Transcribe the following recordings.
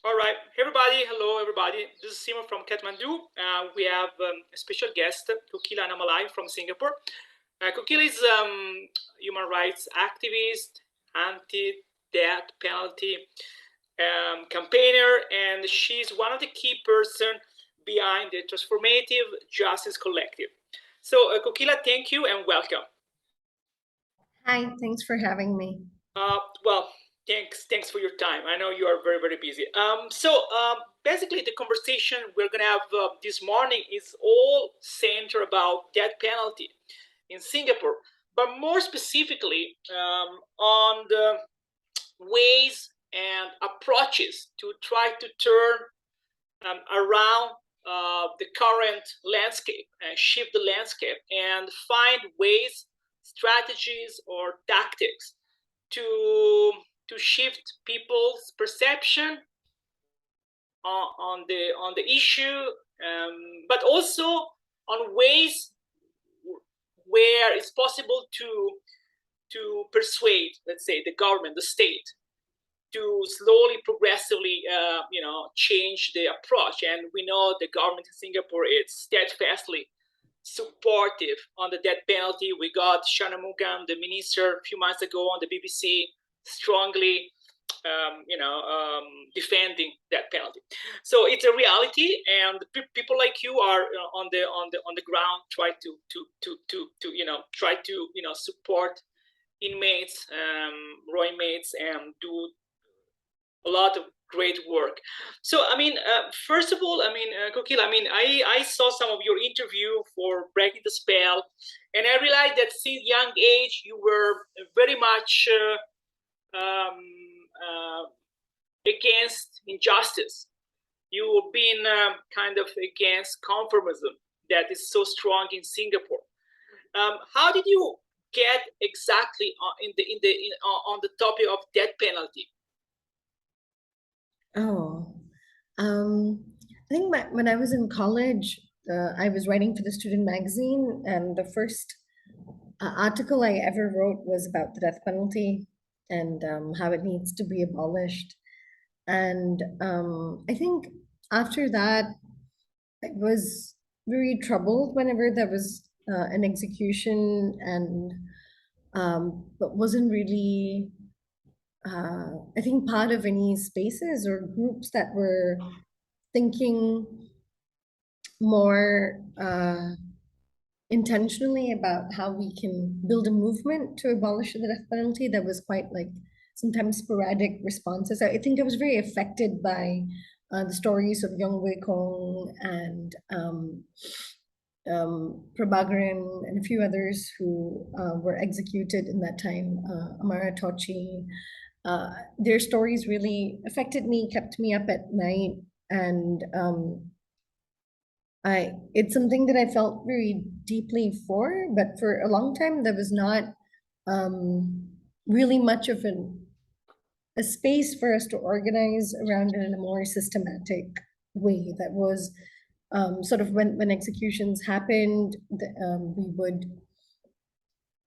All right, hey everybody. Hello, everybody. This is Simon from Kathmandu. We have a special guest, Kokila Annamalai from Singapore. Kokila is human rights activist, anti-death penalty campaigner, and she's one of the key person behind the Transformative Justice Collective. So, Kokila, thank you and welcome. Hi, thanks for having me. Well, thanks for your time. I know you are very, very busy. Basically, the conversation we're gonna have this morning is all centered about death penalty in Singapore, but more specifically on the ways and approaches to try to turn around the current landscape and shift the landscape and find ways, strategies, or tactics to shift people's perception on the issue, but also on ways where it's possible to persuade, let's say, the government, the state, to slowly, progressively, change the approach. And we know the government in Singapore is steadfastly supportive on the death penalty. We got Shanmugam, the minister, a few months ago on the BBC, strongly, defending that penalty. So it's a reality, and people like you are on the ground, try to support inmates, raw inmates, and do a lot of great work. So, first of all, Kokila, I saw some of your interview for Breaking the Spell, and I realized that since young age you were very much against injustice. You've been kind of against conformism that is so strong in Singapore. How did you get exactly on the topic of death penalty? Oh, I think when I was in college, I was writing for the student magazine, and the first article I ever wrote was about the death penalty and how it needs to be abolished. And I think after that, I was very troubled whenever there was an execution, and but wasn't really I think part of any spaces or groups that were thinking more intentionally about how we can build a movement to abolish the death penalty. That was quite like sometimes sporadic responses. I think I was very affected by the stories of Young Wei Kong and Prabhakaran and a few others who were executed in that time, Amara Tochi. Their stories really affected me, kept me up at night, and it's something that I felt very deeply for, but for a long time there was not really much of a space for us to organize around it in a more systematic way. That was sort of when executions happened, we would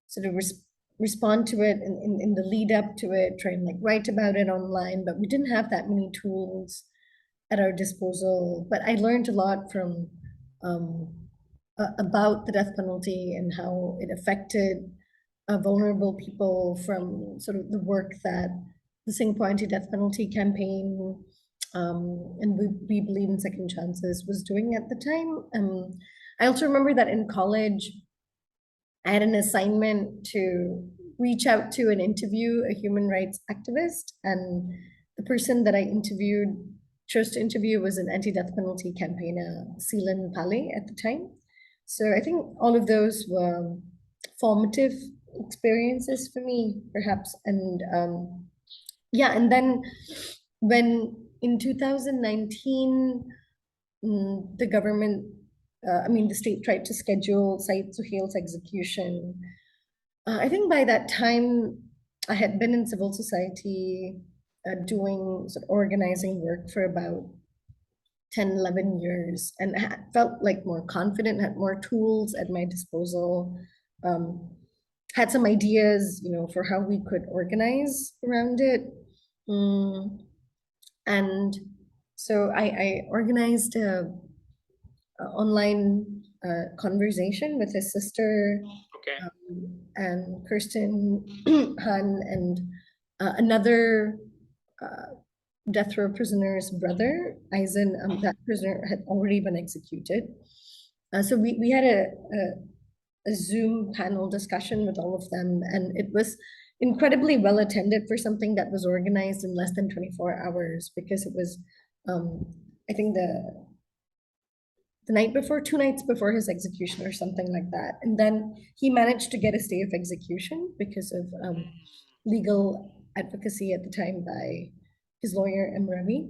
sort of respond to it in the lead up to it, try and like write about it online, but we didn't have that many tools at our disposal. But I learned a lot from about the death penalty and how it affected vulnerable people, from sort of the work that the Singapore Anti-Death Penalty campaign and we believe in second chances was doing at the time. I also remember that in college, I had an assignment to reach out to and interview a human rights activist, and the person that I chose to interview was an anti-death penalty campaigner, Seelan Pale at the time. So I think all of those were formative experiences for me, perhaps. And yeah, and then when in 2019, the government, the state tried to schedule Syed Suhail's execution. I think by that time, I had been in civil society doing sort of organizing work for about 10, 11 years, and felt like more confident, had more tools at my disposal, had some ideas, for how we could organize around it. And So I organized a online conversation with his sister, Okay. and Kirsten Han, and another death row prisoner's brother, Eisen. That prisoner had already been executed. So we had a Zoom panel discussion with all of them, and it was incredibly well attended for something that was organized in less than 24 hours, because it was, um, I think the night before, 2 nights before his execution or something like that. And then he managed to get a stay of execution because of legal advocacy at the time by his lawyer, M. Ravi.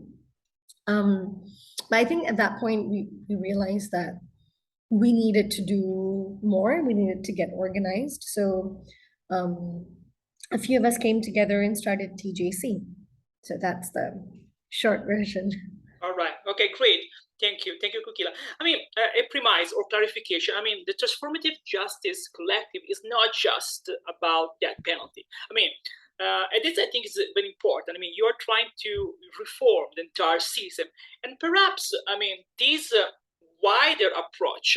Um, but I think at that point, we realized that we needed to do more. We needed to get organized. So um, a few of us came together and started TJC. So that's the short version. All right. Okay, great. Thank you. Thank you, Kokila. I mean, a premise or clarification. I mean, the Transformative Justice Collective is not just about death penalty. I mean, and this I think is very important. I mean, you're trying to reform the entire system, and perhaps I mean this wider approach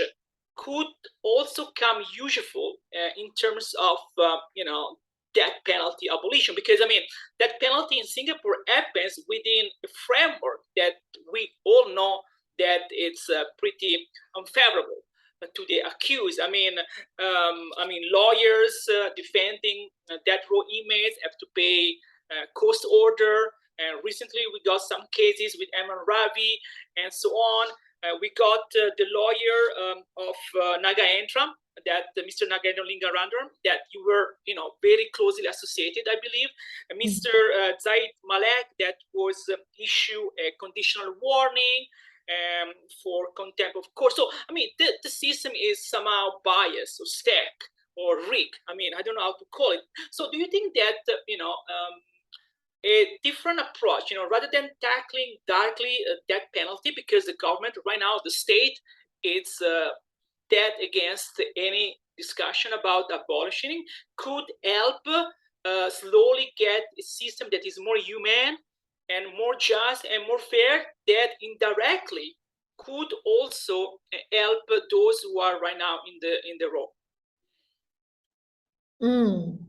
could also come useful in terms of death penalty abolition, because I mean that penalty in Singapore happens within a framework that we all know that it's pretty unfavorable to the accused. I mean, lawyers defending death row inmates have to pay cost order. And recently, we got some cases with Eman Ravi and so on. We got the lawyer of Naga Entram, that Mr. Nagendra Lingarandram, that you were, very closely associated, I believe. Mr. Zaid Malek, that was issue a conditional warning for contempt of court. So, I mean, the system is somehow biased or stuck or rigged. I mean, I don't know how to call it. So, do you think that, a different approach, rather than tackling directly death penalty, because the government right now, the state, it's dead against any discussion about abolishing, could help slowly get a system that is more human and more just and more fair, that indirectly could also help those who are right now in the row. Mm.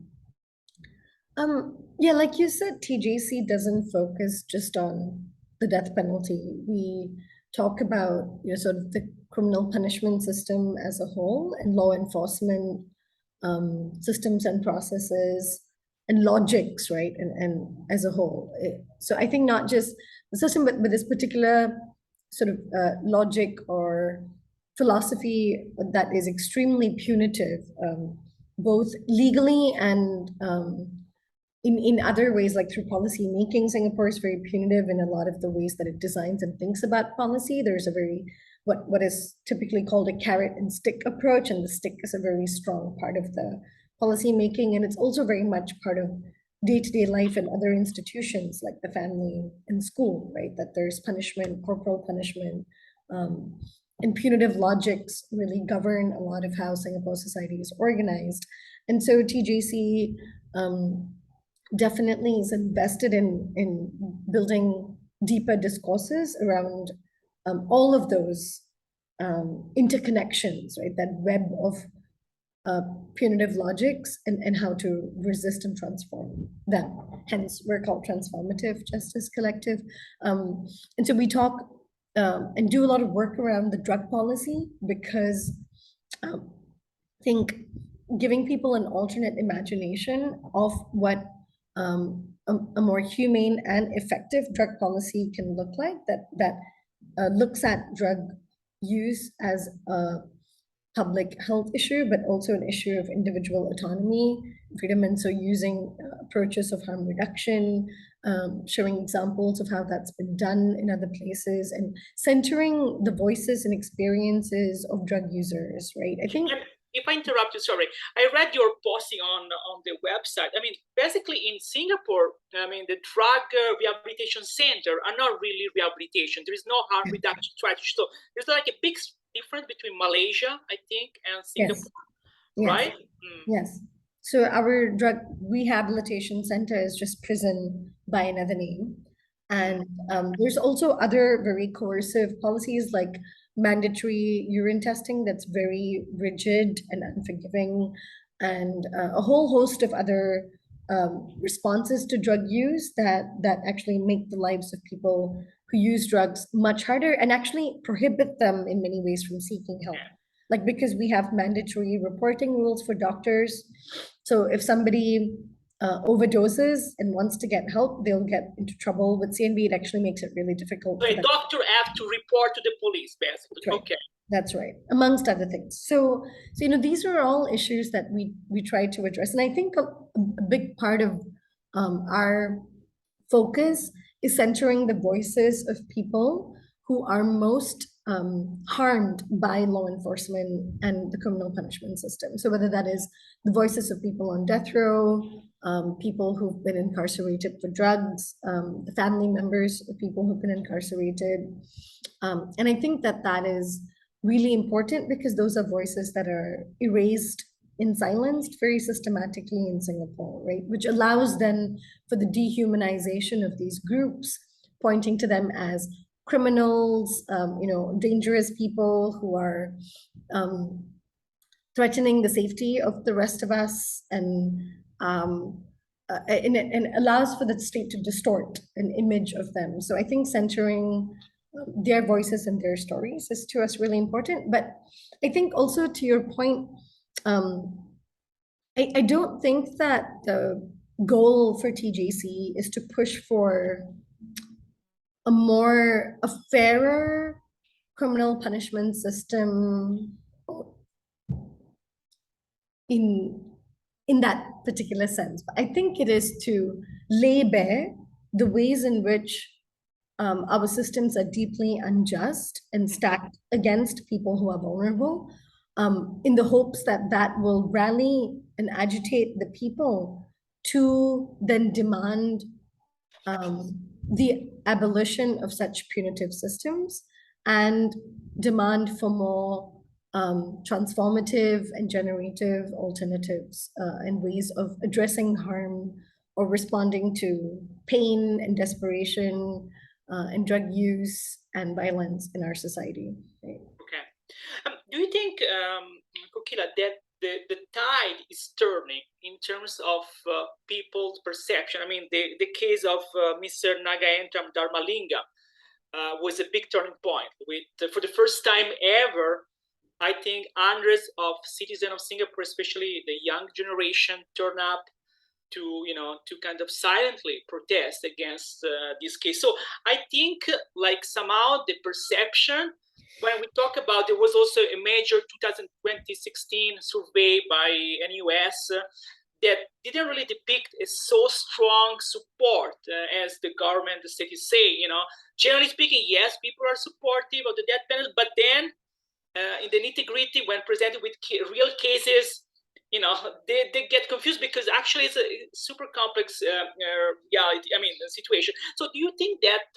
Yeah, like you said, TJC doesn't focus just on the death penalty. We talk about, sort of the criminal punishment system as a whole, and law enforcement systems and processes and logics, right? And as a whole. So I think not just the system, but this particular sort of logic or philosophy that is extremely punitive, both legally and in other ways, like through policy making. Singapore is very punitive in a lot of the ways that it designs and thinks about policy. There's a very, what is typically called a carrot and stick approach, and the stick is a very strong part of the policy making, and it's also very much part of day-to-day life in other institutions like the family and school, right? That there's punishment, corporal punishment, and punitive logics really govern a lot of how Singapore society is organized. And so TJC definitely is invested in building deeper discourses around all of those interconnections, right? That web of punitive logics, and how to resist and transform them. Hence, we're called Transformative Justice Collective. And so we talk and do a lot of work around the drug policy, because I think giving people an alternate imagination of what a more humane and effective drug policy can look like, that looks at drug use as a public health issue, but also an issue of individual autonomy, freedom. And so using approaches of harm reduction, showing examples of how that's been done in other places, and centering the voices and experiences of drug users, right? I think. And if I interrupt you, sorry, I read your posting on the website. I mean, basically in Singapore, I mean, the drug rehabilitation center are not really rehabilitation. There is no harm reduction strategy. So there's like a big difference between Malaysia, I think, and Singapore, Yes. right? Yes. So our drug rehabilitation center is just prison by another name. And there's also other very coercive policies like mandatory urine testing that's very rigid and unforgiving, and a whole host of other responses to drug use that actually make the lives of people who use drugs much harder and actually prohibit them in many ways from seeking help. Like because we have mandatory reporting rules for doctors. So if somebody overdoses and wants to get help, they'll get into trouble with CNB. It actually makes it really difficult So for a them. doctor have to report to the police, basically. That's right. Okay. That's right, amongst other things. So these are all issues that we try to address, and I think a big part of our focus is centering the voices of people who are most harmed by law enforcement and the criminal punishment system. So whether that is the voices of people on death row, people who've been incarcerated for drugs, the family members of people who've been incarcerated, and I think that that is really important because those are voices that are erased and silenced very systematically in Singapore, right? Which allows then for the dehumanization of these groups, pointing to them as criminals, dangerous people who are um, threatening the safety of the rest of us, and allows for the state to distort an image of them. So I think centering their voices and their stories is to us really important. But I think also to your point, um, I don't think that the goal for TJC is to push for a fairer criminal punishment system in in that particular sense. But I think it is to lay bare the ways in which our systems are deeply unjust and stacked against people who are vulnerable, in the hopes that that will rally and agitate the people to then demand the abolition of such punitive systems and demand for more transformative and generative alternatives and ways of addressing harm or responding to pain and desperation and drug use and violence in our society. Right? Okay. Do you think, Kokila, that the tide is turning in terms of people's perception? I mean, the case of Mr. Nagaentram Dharmalinga was a big turning point. With for the first time ever, I think hundreds of citizens of Singapore, especially the young generation, turn up to kind of silently protest against this case. So I think like somehow the perception when we talk about, there was also a major 2016 survey by NUS that didn't really depict a so strong support as the government, the state is saying. Generally speaking, yes, people are supportive of the death penalty, but then in the nitty gritty, when presented with real cases, they get confused because actually it's a super complex reality. I mean, situation. So, do you think that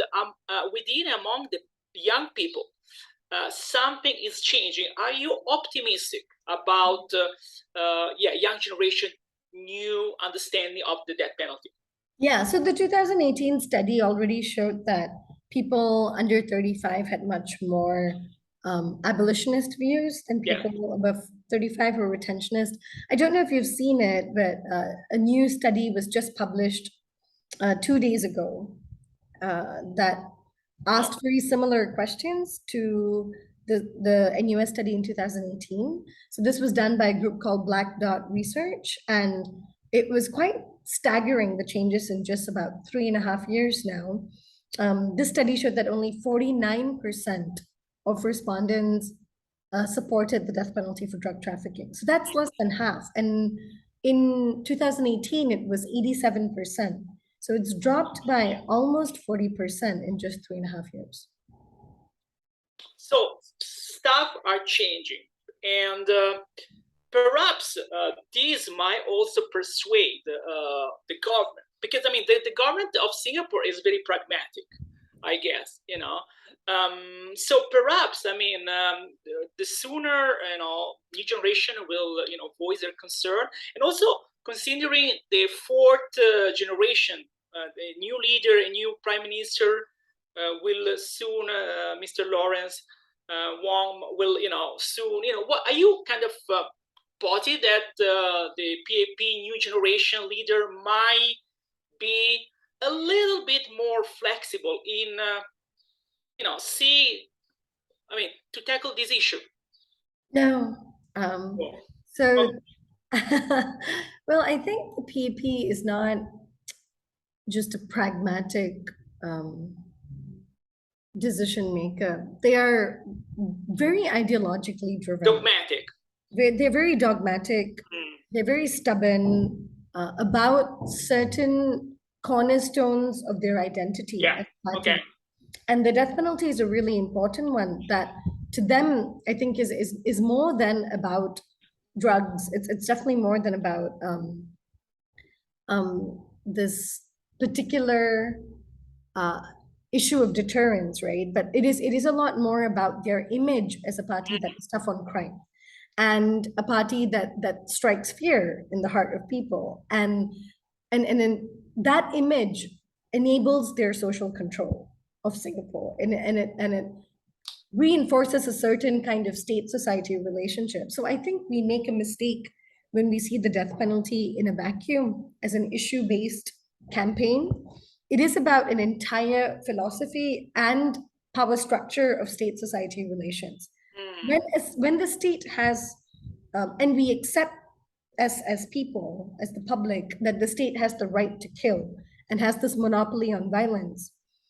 within among the young people, something is changing? Are you optimistic about young generation new understanding of the death penalty? Yeah, so the 2018 study already showed that people under 35 had much more abolitionist views than Yeah. people above 35 who were retentionist. I don't know if you've seen it, but a new study was just published 2 days ago that Oh. asked very similar questions to the NUS study in 2018. So this was done by a group called Black Dot Research, and it was quite staggering, the changes in just about 3.5 years now. This study showed that only 49% of respondents supported the death penalty for drug trafficking. So that's less than half. And in 2018, it was 87%. So it's dropped by almost 40% in just 3.5 years. So stuff are changing, and perhaps these might also persuade the government, because I mean the government of Singapore is very pragmatic, I guess. So perhaps I mean the sooner new generation will voice their concern, and also considering the fourth generation a new leader, a new prime minister will soon, Mr. Lawrence Wong will, soon, what are you kind of positive that the PAP new generation leader might be a little bit more flexible in, to tackle this issue? No. Oh, So, okay. well, I think the PAP is not just a pragmatic um, decision maker. They are very ideologically driven. Dogmatic. They're very dogmatic. Mm, They're very stubborn about certain cornerstones of their identity yeah. as a Okay. party. And the death penalty is a really important one that to them, I think is more than about drugs. It's definitely more than about this particular uh, issue of deterrence, right? But it is a lot more about their image as a party that Mm, is tough on crime, and a party that strikes fear in the heart of people, and then that image enables their social control of Singapore, and it reinforces a certain kind of state society relationship. So I think we make a mistake when we see the death penalty in a vacuum as an issue based campaign. It is about an entire philosophy and power structure of state society relations. mm, When the state has, and we accept as people, as the public, that the state has the right to kill and has this monopoly on violence,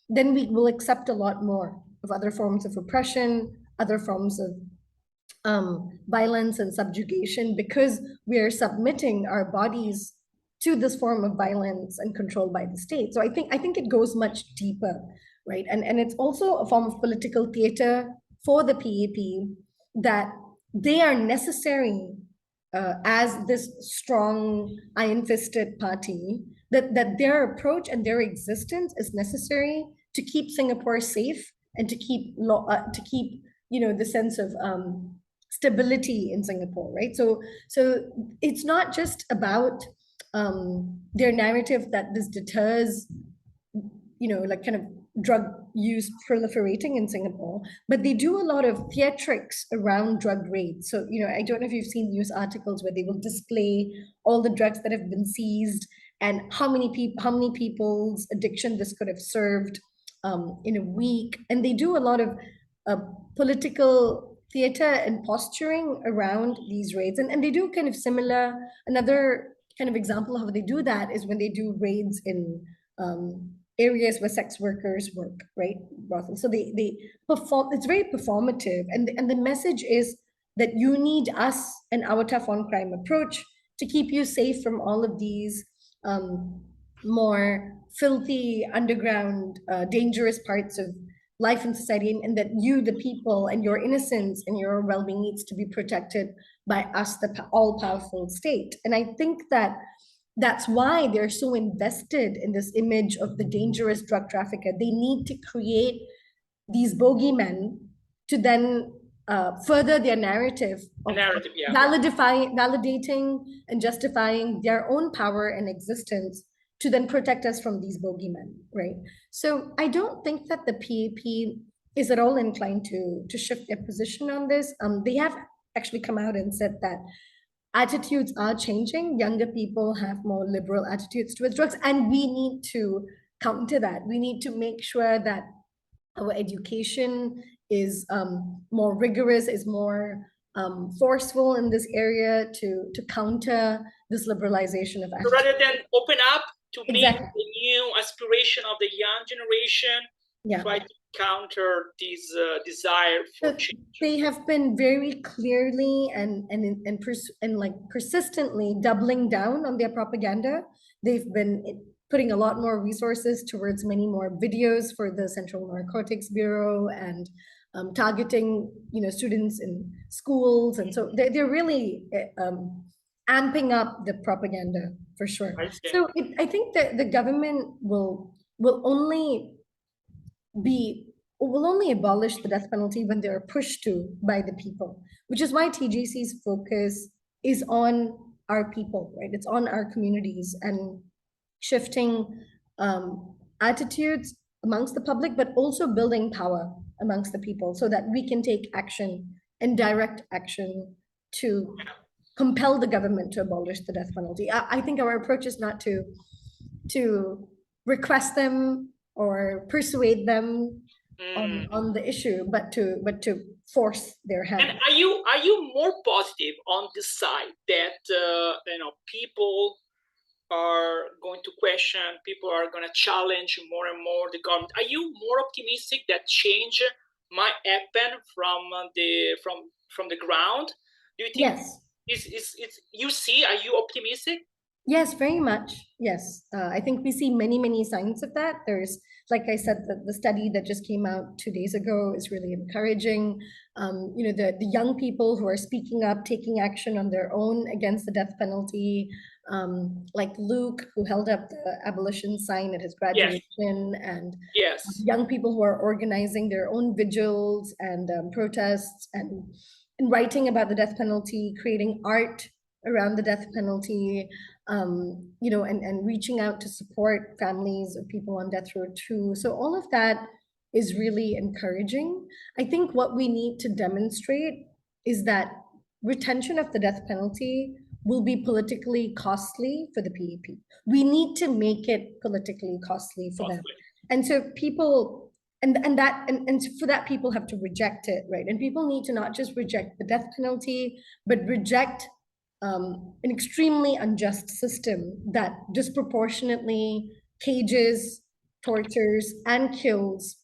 then we will accept a lot more of other forms of oppression, other forms of violence and subjugation, because we are submitting our bodies to this form of violence and control by the state. So I think it goes much deeper, right? And it's also a form of political theater for the PAP, that they are necessary as this strong iron-fisted party, that their approach and their existence is necessary to keep Singapore safe and to keep the sense of stability in Singapore, right? So it's not just about their narrative that this deters, like kind of drug use proliferating in Singapore, but they do a lot of theatrics around drug raids. So, I don't know if you've seen news articles where they will display all the drugs that have been seized and how many people's addiction this could have served in a week. And they do a lot of uh, political theater and posturing around these raids. And they do kind of similar, another kind of example of how they do that is when they do raids in areas where sex workers work, right? Brothels. So they perform. It's very performative, and the message is that you need us and our tough on crime approach to keep you safe from all of these um, more filthy, underground, dangerous parts of life in society, and that you, the people, and your innocence and your well-being needs to be protected by us, the all-powerful state. And I think that that's why they're so invested in this image of the dangerous drug trafficker. They need to create these bogeymen to then further their narrative a of narrative, yeah. validating and justifying their own power and existence to then protect us from these bogeymen, right? So I don't think that the PAP is at all inclined to shift their position on this. They have actually come out and said that attitudes are changing. Younger people have more liberal attitudes towards drugs, and we need to counter that. We need to make sure that our education is more rigorous, is more forceful in this area to counter this liberalization of So attitudes. rather than open up to meet Exactly. the new aspiration of the young generation, Yeah. try to counter this desire for So change. they have been very clearly and like persistently doubling down on their propaganda. They've been putting a lot more resources towards many more videos for the Central Narcotics Bureau, and targeting students in schools, and so they're really amping up the propaganda for sure. I see. So I think that the government will only be will only abolish the death penalty when they are pushed to by the people, which is why TGC's focus is on our people, right? It's on our communities and shifting attitudes amongst the public, but also building power amongst the people so that we can take action and direct action to compel the government to abolish the death penalty. I think our approach is not to request them or persuade them Mm. on the issue, but to force their And hand. are you more positive on this side that people are going to question, people are going to challenge more and more the government? Are you more optimistic that change might happen from the ground? Do you think Yes. is you see? Are you optimistic? Yes, very much. Yes. I think we see many, many signs of that. There's, like I said, the study that just came out 2 days ago is really encouraging. The young people who are speaking up, taking action on their own against the death penalty, like Luke, who held up the abolition sign at his Yes, graduation, and yes. young people who are organizing their own vigils and protests and writing about the death penalty, creating art around the death penalty, and reaching out to support families of people on death row too. So all of that is really encouraging. I think what we need to demonstrate is that retention of the death penalty will be politically costly for the PEP. We need to make it politically costly for them. Possibly. And so people and for that people have to reject it, right? And people need to not just reject the death penalty, but reject an extremely unjust system that disproportionately cages, tortures, and kills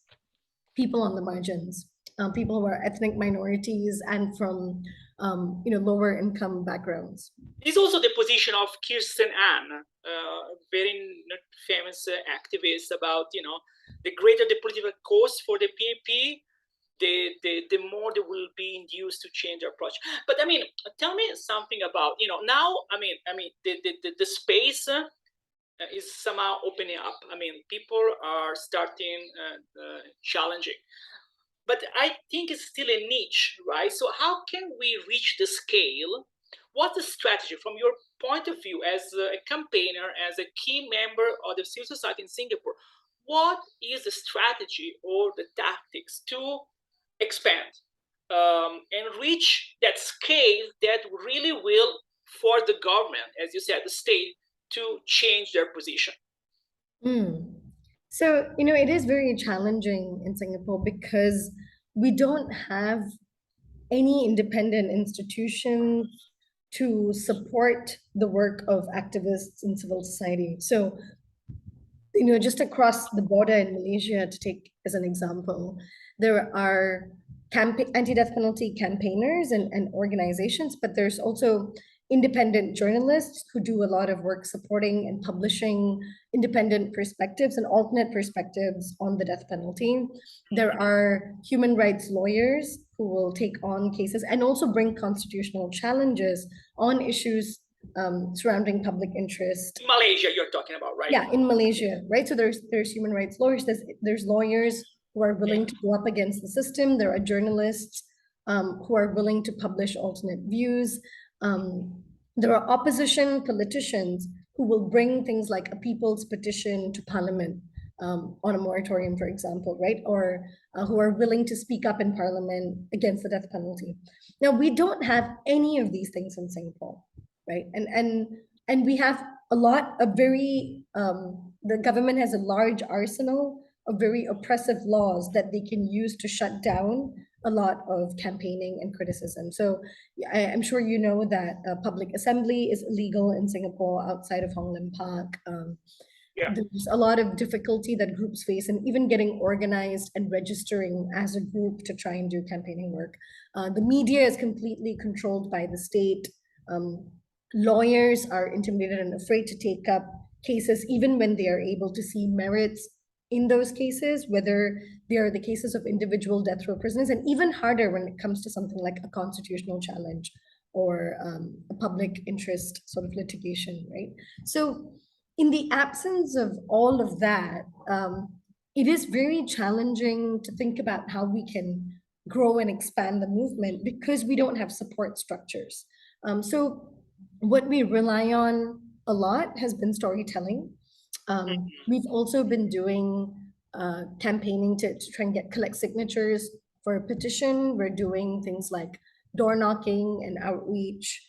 people on the margins, people who are ethnic minorities and from lower income backgrounds. This is also the position of Kirsten Ann, a very famous activist about, the greater the political cost for the PAP, the more they will be induced to change their approach. But I mean, tell me something about, now, the space is somehow opening up. I mean, people are starting challenging. But I think it's still a niche, right? So how can we reach the scale? What's the strategy from your point of view as a campaigner, as a key member of the civil society in Singapore? What is the strategy or the tactics to expand and reach that scale that really will force the government, as you said, the state, to change their position? Mm. So, it is very challenging in Singapore because we don't have any independent institutions to support the work of activists in civil society. So, just across the border in Malaysia, to take as an example, there are anti-death penalty campaigners and organizations, but there's also independent journalists who do a lot of work supporting and publishing independent perspectives and alternate perspectives on the death penalty. There are human rights lawyers who will take on cases and also bring constitutional challenges on issues surrounding public interest. In Malaysia, you're talking about, right? Yeah, in Malaysia, right? So there's human rights lawyers, there's lawyers who are willing to go up against the system. There are journalists who are willing to publish alternate views. There are opposition politicians who will bring things like a people's petition to parliament on a moratorium, for example, right? Or who are willing to speak up in parliament against the death penalty. Now, we don't have any of these things in Singapore, right? And we have the government has a large arsenal of very oppressive laws that they can use to shut down a lot of campaigning and criticism. So I'm sure you know that public assembly is illegal in Singapore outside of Hong Lim Park. Yeah. There's a lot of difficulty that groups face and even getting organized and registering as a group to try and do campaigning work. The media is completely controlled by the state. Lawyers are intimidated and afraid to take up cases, even when they are able to see merits in those cases, whether they are the cases of individual death row prisoners, and even harder when it comes to something like a constitutional challenge or a public interest sort of litigation, right? So in the absence of all of that, it is very challenging to think about how we can grow and expand the movement because we don't have support structures. So what we rely on a lot has been storytelling. We've also been doing campaigning to try and collect signatures for a petition. We're doing things like door knocking and outreach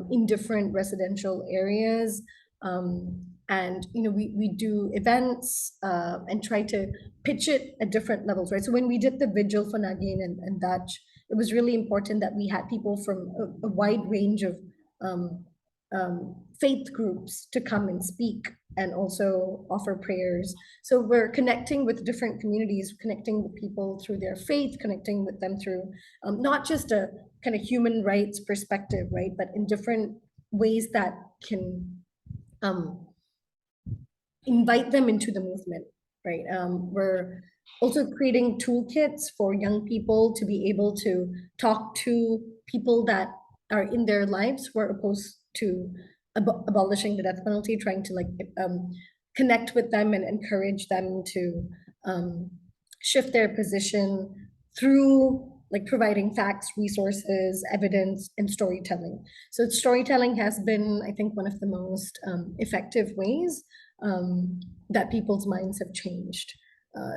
in different residential areas. And we do events and try to pitch it at different levels, right? So when we did the vigil for Nagin and Dutch, it was really important that we had people from a wide range of um, faith groups to come and speak and also offer prayers. So we're connecting with different communities, connecting with people through their faith, connecting with them through not just a kind of human rights perspective, right, but in different ways that can invite them into the movement, right? We're also creating toolkits for young people to be able to talk to people that are in their lives who are opposed to abolishing the death penalty, trying to connect with them and encourage them to shift their position through like providing facts, resources, evidence, and storytelling. So storytelling has been, I think, one of the most effective ways that people's minds have changed.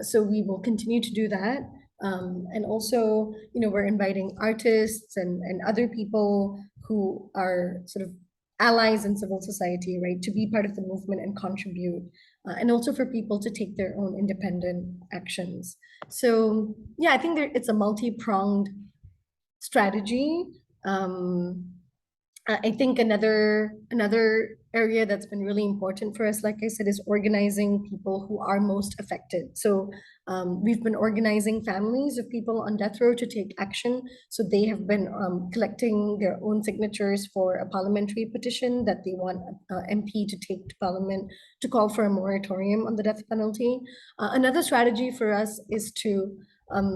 So we will continue to do that. And also, we're inviting artists and other people who are sort of allies in civil society, right, to be part of the movement and contribute, and also for people to take their own independent actions. So yeah, I think it's a multi-pronged strategy. I think another area that's been really important for us, like I said, is organizing people who are most affected. So we've been organizing families of people on death row to take action. So they have been collecting their own signatures for a parliamentary petition that they want MP to take to Parliament to call for a moratorium on the death penalty. Another strategy for us is to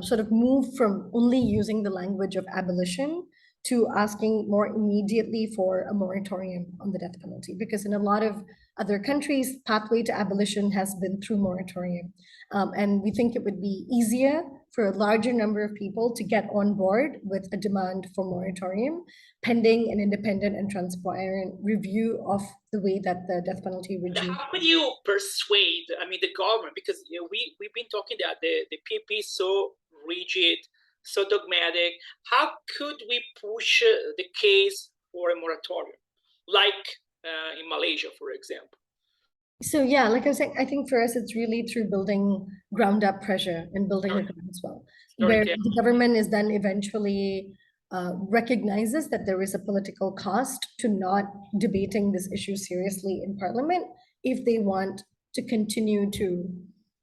sort of move from only using the language of abolition to asking more immediately for a moratorium on the death penalty, because in a lot of other countries, pathway to abolition has been through moratorium. And we think it would be easier for a larger number of people to get on board with a demand for moratorium, pending an independent and transparent review of the way that the death penalty regime. How could you persuade, the government? Because we've been talking that the PP is so rigid, so dogmatic. How could we push the case for a moratorium, like in Malaysia, for example? So yeah, like I was saying, I think for us, it's really through building ground up pressure and building a groundswell, where the government is then eventually recognizes that there is a political cost to not debating this issue seriously in Parliament if they want to continue to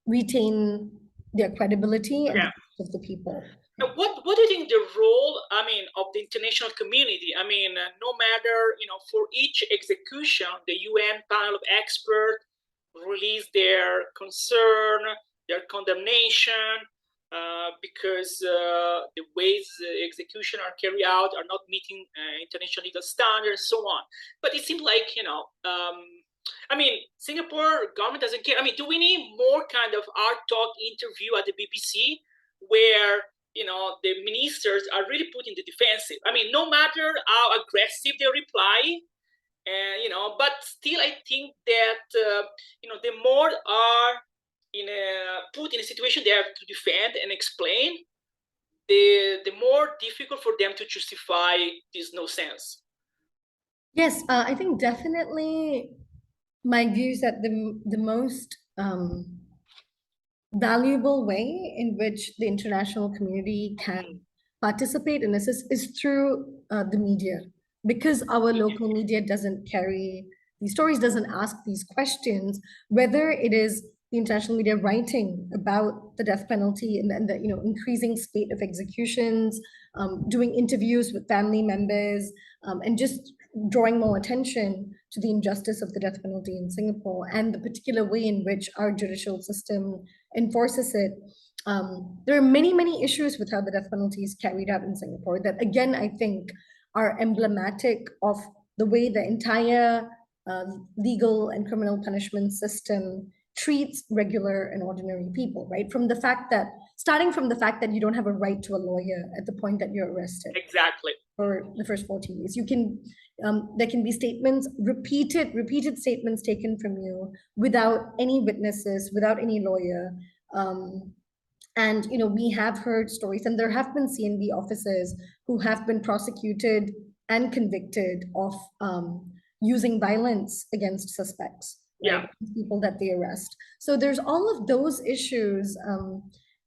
retain their credibility and the trust of the people. What do you think the role, of the international community? No matter, for each execution, the UN panel of experts release their concern, their condemnation, because the ways the execution are carried out are not meeting international legal standards, so on. But it seems like, Singapore government doesn't care. Do we need more kind of art talk interview at the BBC where the ministers are really put in the defensive? No matter how aggressive they reply, but still I think that the more are put in a situation they have to defend and explain, the more difficult for them to justify this nonsense. Yes, I think definitely my view is that the most valuable way in which the international community can participate in this is through the media, because our local media doesn't carry these stories, doesn't ask these questions, whether it is the international media writing about the death penalty and the increasing spate of executions, doing interviews with family members, and just drawing more attention to the injustice of the death penalty in Singapore and the particular way in which our judicial system enforces it. There are many issues with how the death penalty is carried out in Singapore that, again, I think are emblematic of the way the entire legal and criminal punishment system treats regular and ordinary people, right? Starting from the fact that you don't have a right to a lawyer at the point that you're arrested. Exactly. For the first 14 days. You can There can be statements, repeated statements taken from you without any witnesses, without any lawyer. And we have heard stories, and there have been CNB officers who have been prosecuted and convicted of using violence against suspects, Yeah. right? People that they arrest. So there's all of those issues,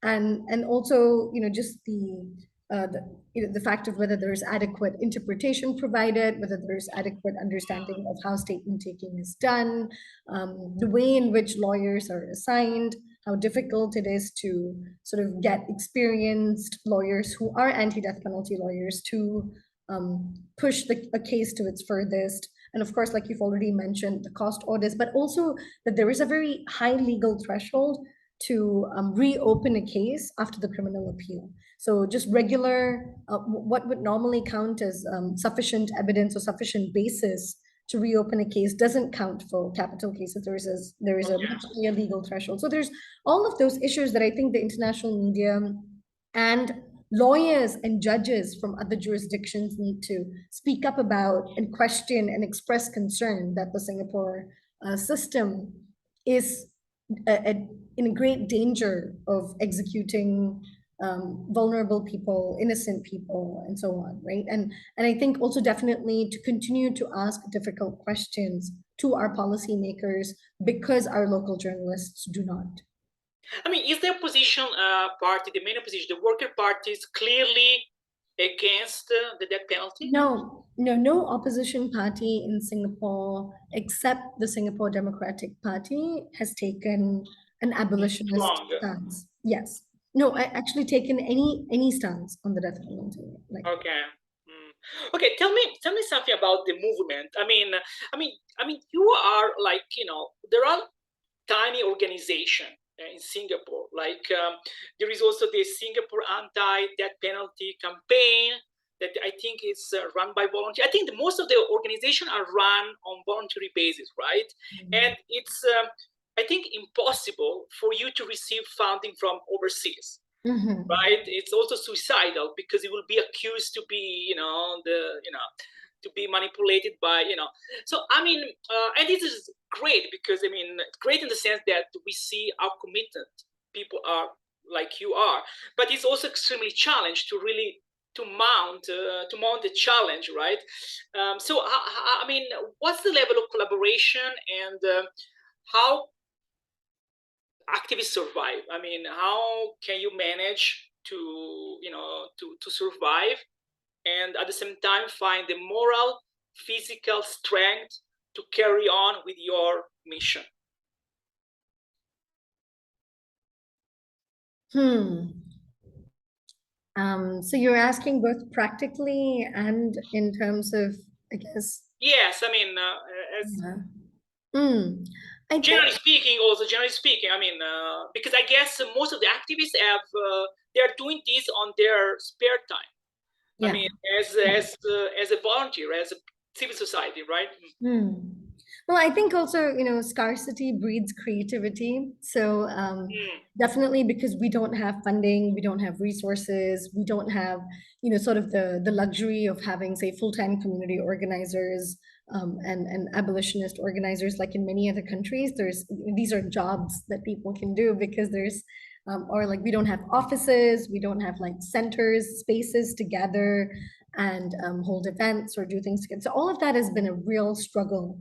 and also just the fact of whether there's adequate interpretation provided, whether there's adequate understanding of how statement taking is done, the way in which lawyers are assigned, how difficult it is to sort of get experienced lawyers who are anti-death penalty lawyers to push a case to its furthest. And of course, like you've already mentioned, the cost orders, but also that there is a very high legal threshold to reopen a case after the criminal appeal. So just regular, what would normally count as sufficient evidence or sufficient basis to reopen a case doesn't count for capital cases. There is a much higher legal threshold. So there's all of those issues that I think the international media and lawyers and judges from other jurisdictions need to speak up about and question and express concern that the Singapore system is in great danger of executing vulnerable people, innocent people, and so on, right? And I think also definitely to continue to ask difficult questions to our policymakers because our local journalists do not. I mean, is the opposition party, the main opposition, the worker party, is clearly against the death penalty? No opposition party in Singapore, except the Singapore Democratic Party, has taken an abolitionist Strong. stance. Yes. No, I actually taken any stance on the death penalty. Like, Okay. Okay, tell me something about the movement. I mean, you are like, there are tiny organization in Singapore. Like there is also the Singapore anti-death penalty campaign that I think is run by volunteers. I think most of the organizations are run on voluntary basis, right? And it's I think impossible for you to receive funding from overseas. Right? It's also suicidal because it will be accused to be, to be manipulated by, So I mean, and this is great because great in the sense that we see how committed people are, like you are, but it's also extremely challenged to really to mount the challenge, right? So I mean, what's the level of collaboration and how activists survive? I mean, how can you manage to to survive and at the same time find the moral, physical strength to carry on with your mission? So you're asking both practically and in terms of, I guess. Yes, I mean, as I generally think, speaking, I mean, because I guess most of the activists have they're doing this on their spare time. I yeah. mean, as a volunteer, as a civil society, right? Well, I think also, scarcity breeds creativity. So Mm. definitely because we don't have funding, we don't have resources, we don't have, sort of the luxury of having, say, full-time community organizers and abolitionist organizers like in many other countries. These are jobs that people can do because or like we don't have offices, we don't have like centers, spaces to gather and hold events or do things together. So all of that has been a real struggle.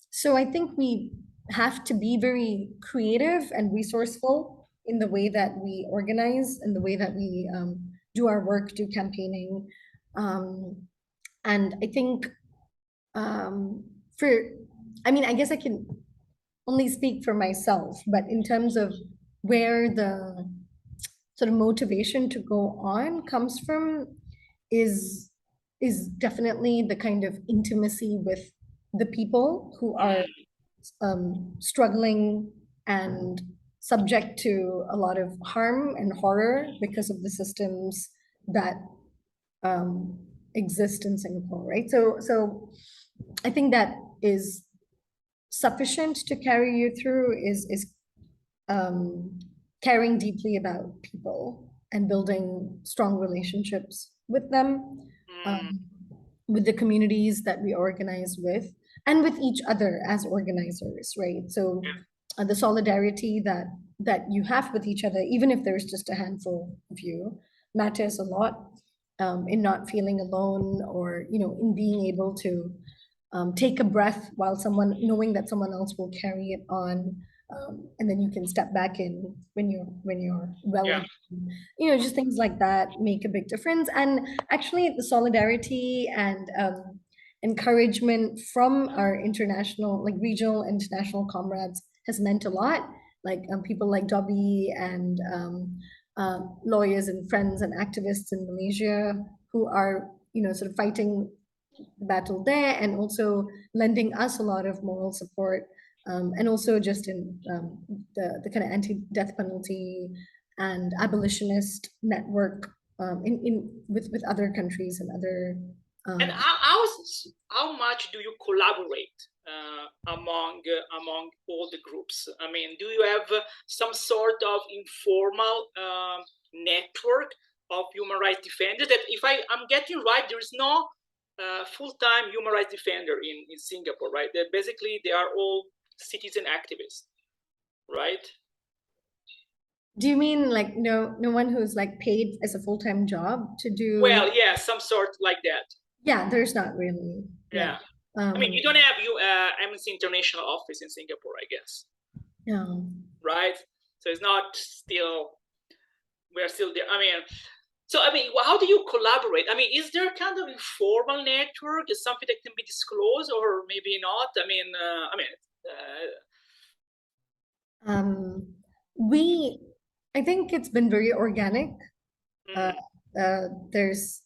So I think we have to be very creative and resourceful in the way that we organize and the way that we do our work, do campaigning. And I think I guess I can only speak for myself, but in terms of where the sort of motivation to go on comes from is is definitely the kind of intimacy with the people who are struggling and subject to a lot of harm and horror because of the systems that um, exist in Singapore, right? So I think that is sufficient to carry you through is caring deeply about people and building strong relationships with them. Um, with the communities that we organize with, and with each other as organizers, right? So the solidarity that you have with each other, even if there's just a handful of you, matters a lot, in not feeling alone, or in being able to take a breath while knowing that someone else will carry it on, and then you can step back in when you're well Yeah. again. Just things like that make a big difference. And actually, the solidarity and encouragement from our international, like regional, international comrades has meant a lot. Like people like Dobby and lawyers and friends and activists in Malaysia who are, sort of fighting the battle there, and also lending us a lot of moral support, and also just in the kind of anti-death penalty and abolitionist network, with other countries and other. And Um, how much do you collaborate among all the groups? I mean, do you have some sort of informal network of human rights defenders? That, if I'm getting right, there is no full-time human rights defender in Singapore, right? That basically they are all citizen activists, right? do you mean like no one who's like paid as a full-time job to do? Well, yeah, some sort like that. Yeah, there's not really. Yeah. Yeah. I mean, Um, you don't have Amnesty International office in Singapore, I guess, no. right? So it's not still, we're still there. I mean, so I mean, how do you collaborate? I mean, is there kind of informal network? Is something that can be disclosed, or maybe not? Um, we, I think it's been very organic. Uh, Mm, there's,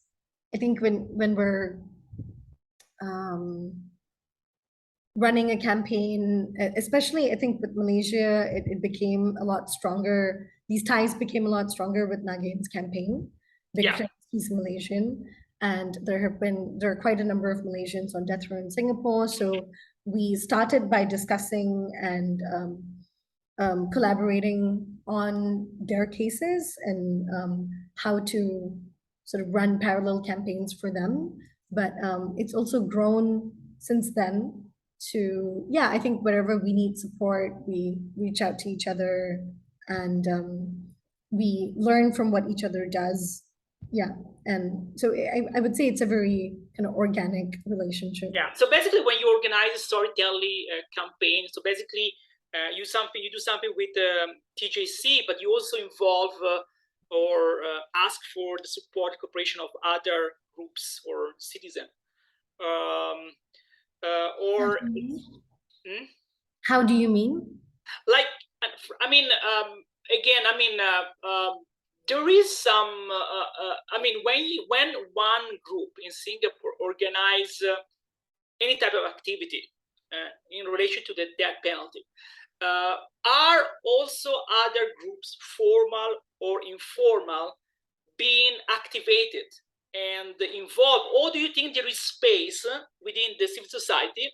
I think when we're um, running a campaign, especially I think with Malaysia, it became a lot stronger. These ties became a lot stronger with Nagain's campaign yeah. because he's Malaysian, and there are quite a number of Malaysians on death row in Singapore. So we started by discussing and collaborating on their cases, and how to sort of run parallel campaigns for them. But it's also grown since then to, yeah, I think wherever we need support, we reach out to each other, and we learn from what each other does. Yeah. And so I would say it's a very kind of organic relationship. Yeah. So basically, when you organize a storytelling campaign, so basically you do something with TJC, but you also involve or ask for the support cooperation of other groups or citizens. Um, How or do you mean? hmm? How do you mean? Like, I mean, again, I mean, there is some. I mean, when one group in Singapore organize any type of activity in relation to the death penalty, are also other groups, formal or informal, being activated and involved, or do you think there is space within the civil society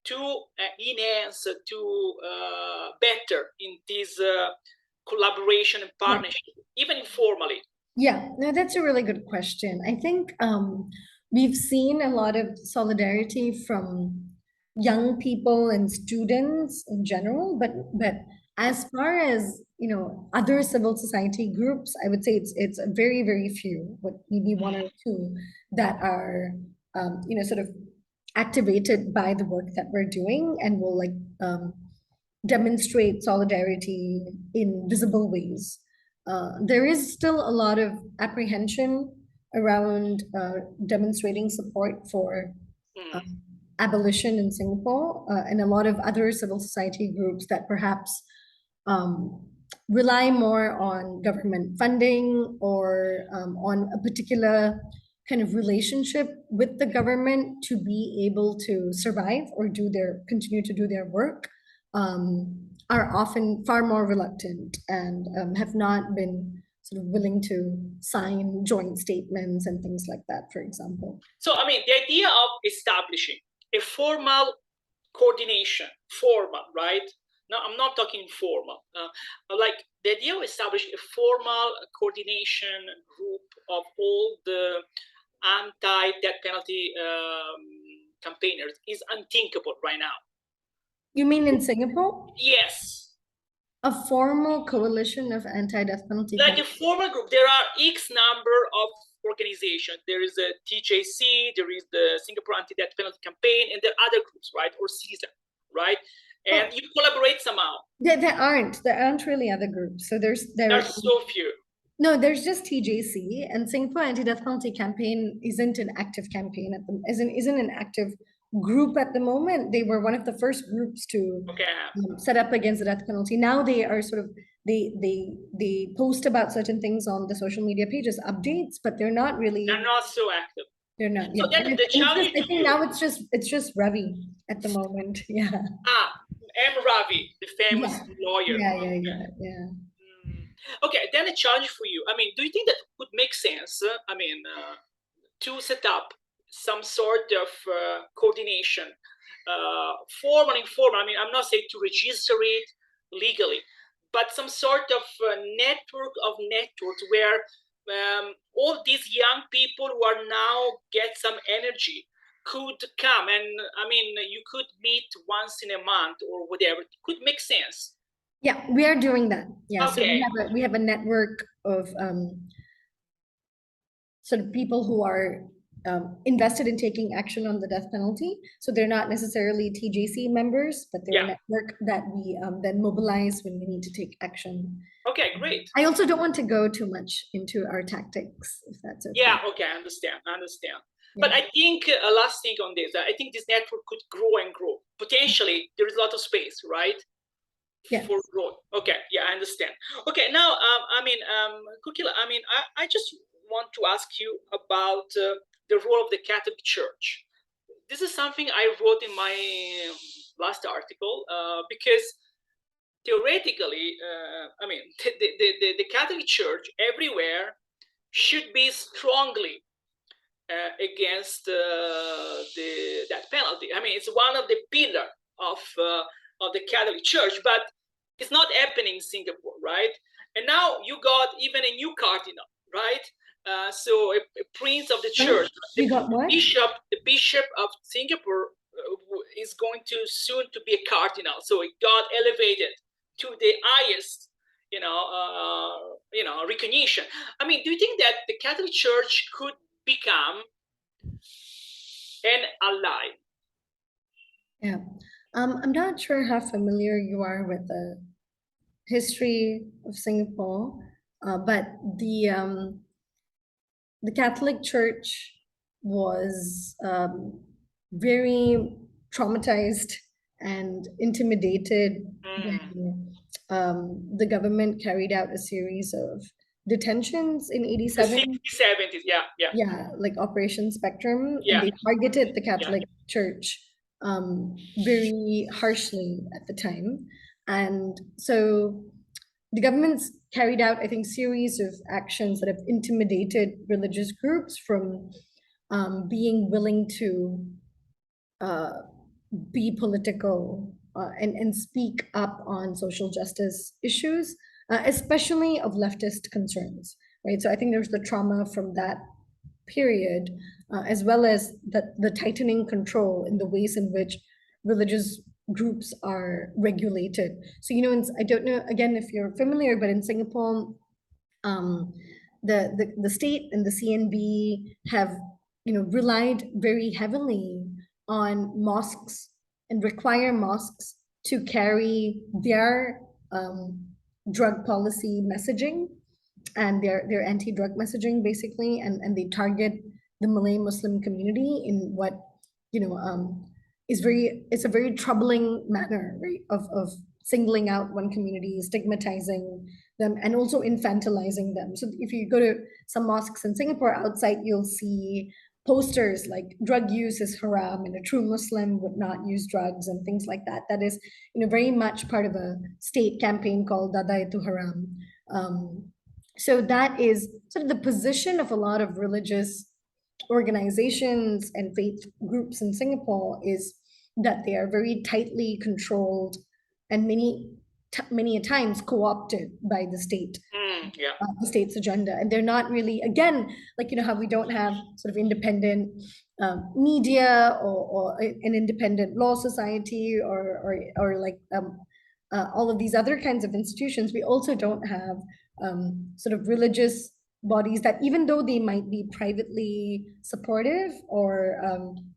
to enhance, to better in this collaboration and Yeah. partnership, even informally? Yeah, no, that's a really good question. I think we've seen a lot of solidarity from young people and students in general, but as far as other civil society groups, I would say it's a very, very few, what maybe one or two, that are sort of activated by the work that we're doing, and will like demonstrate solidarity in visible ways. There is still a lot of apprehension around demonstrating support for uh, Mm. abolition in Singapore, and a lot of other civil society groups that perhaps um, rely more on government funding, or on a particular kind of relationship with the government to be able to survive or continue to do their work, are often far more reluctant, and have not been sort of willing to sign joint statements and things like that, for example. So, I mean, the idea of establishing a formal coordination, formal, right? No, I'm not talking informal. Like the idea of establishing a formal coordination group of all the anti-death penalty campaigners is unthinkable right now. You mean in Singapore? Yes. A formal coalition of anti-death penalty Like a campaigners. formal group, there are X number of organizations. There is a TJC, there is the Singapore Anti-Death Penalty Campaign, and there are other groups, right? Or CISA, right? And you collaborate somehow. There aren't really other groups. So there are so few. No, there's just TJC, and Singapore Anti-Death Penalty Campaign isn't an active campaign isn't an active group at the moment. They were one of the first groups to set up against the death penalty. Now they are sort of they post about certain things on the social media pages, updates, but they're not really. They're not so active. They're not. So Yeah. then the challenge I think now it's just Ravi at the moment. Yeah. M. Ravi, the famous lawyer. Yeah. Okay, then a challenge for you. I mean, do you think that would make sense? To set up some sort of coordination, formal and informal. I mean, I'm not saying to register it legally, but some sort of network of networks where all these young people who are now get some energy could come, and I mean, you could meet once in a month or whatever. It could make sense. Yeah, we are doing that. Yeah, okay. So we have a network of sort of people who are invested in taking action on the death penalty. So they're not necessarily TJC members, but they're a network that we then mobilize when we need to take action. Okay, great. I also don't want to go too much into our tactics, if that's okay. Yeah, okay, I understand. Yeah. But I think last thing on this, I think this network could grow and grow. Potentially, there is a lot of space, right? For growth. Okay, yeah, I understand. Okay, now, Kokila, I just want to ask you about the role of the Catholic Church. This is something I wrote in my last article because theoretically, the Catholic Church everywhere should be strongly against the death penalty. I mean, it's one of the pillars of the Catholic Church, but it's not happening in Singapore, right? And now you got even a new cardinal, right? So a prince of the church. You got what? The bishop of Singapore is going to soon to be a cardinal. So it got elevated to the highest, recognition. I mean, do you think that the Catholic Church could become an ally? Yeah, I'm not sure how familiar you are with the history of Singapore, but the Catholic Church was very traumatized and intimidated when the government carried out a series of detentions in 87. 70s, yeah. Yeah, like Operation Spectrum. Yeah. And they targeted the Catholic Church very harshly at the time. And so the government's carried out, I think, series of actions that have intimidated religious groups from being willing to be political and speak up on social justice issues, especially of leftist concerns, right? So I think there's the trauma from that period, as well as the tightening control in the ways in which religious groups are regulated. So, I don't know, again, if you're familiar, but in Singapore, the state and the CNB have, relied very heavily on mosques and require mosques to carry their drug policy messaging and their anti-drug messaging, basically, and they target the Malay Muslim community in what it's a very troubling manner, right, of singling out one community, stigmatizing them, and also infantilizing them. So if you go to some mosques in Singapore, outside you'll see posters like drug use is haram and a true Muslim would not use drugs and things like that. That is, very much part of a state campaign called Dada Itu Haram. So that is sort of the position of a lot of religious organizations and faith groups in Singapore, is that they are very tightly controlled, and many many a times co-opted by Yeah. the state's agenda, and they're not really, again, like, how we don't have sort of independent media, or an independent law society, or like all of these other kinds of institutions. We also don't have sort of religious bodies that, even though they might be privately supportive, or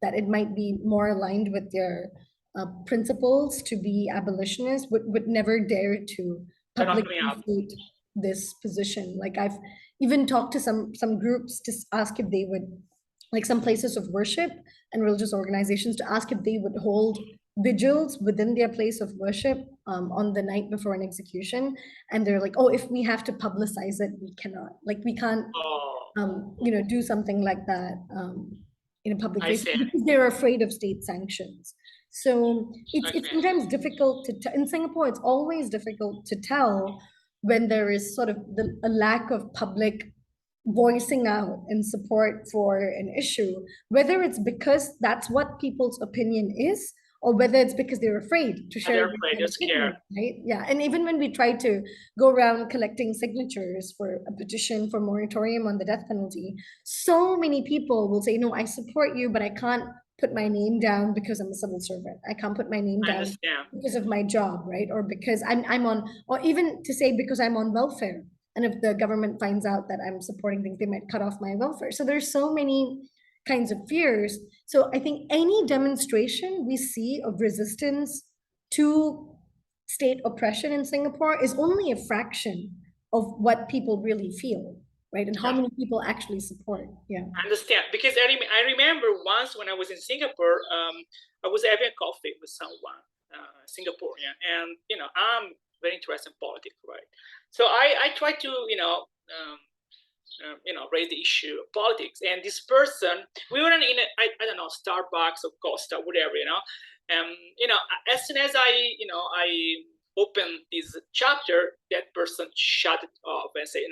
that it might be more aligned with their principles to be abolitionist, would never dare to They're not coming publicly out. state this position. Like, I've even talked to some groups to ask if they would, like, some places of worship and religious organizations, to ask if they would hold vigils within their place of worship on the night before an execution. And they're like, oh, if we have to publicize it, we cannot. Like, we can't Oh, do something like that in a public I place, see. because they're afraid of state sanctions. So it's Okay. sometimes difficult to in Singapore, it's always difficult to tell when there is sort of a lack of public voicing out in support for an issue, whether it's because that's what people's opinion is, or whether it's because they're afraid to And share they're afraid, their they're scared. opinion, right? Yeah. And even when we try to go around collecting signatures for a petition for moratorium on the death penalty, so many people will say, no, I support you, but I can't put my name down because I'm a civil servant. I can't put my name I down understand. because of my job, right? Or because I'm on, or even to say because I'm on welfare. And if the government finds out that I'm supporting things, they might cut off my welfare. So there's so many kinds of fears. So I think any demonstration we see of resistance to state oppression in Singapore is only a fraction of what people really feel, right? And how Yeah. many people actually support. Yeah. I understand because I remember once when I was in Singapore, I was having a coffee with someone, Singaporean, and I'm very interested in politics, right? So I tried to raise the issue of politics, and this person, we were in I don't know, Starbucks or Costa, whatever, as soon as I opened this chapter, that person shut it off and say,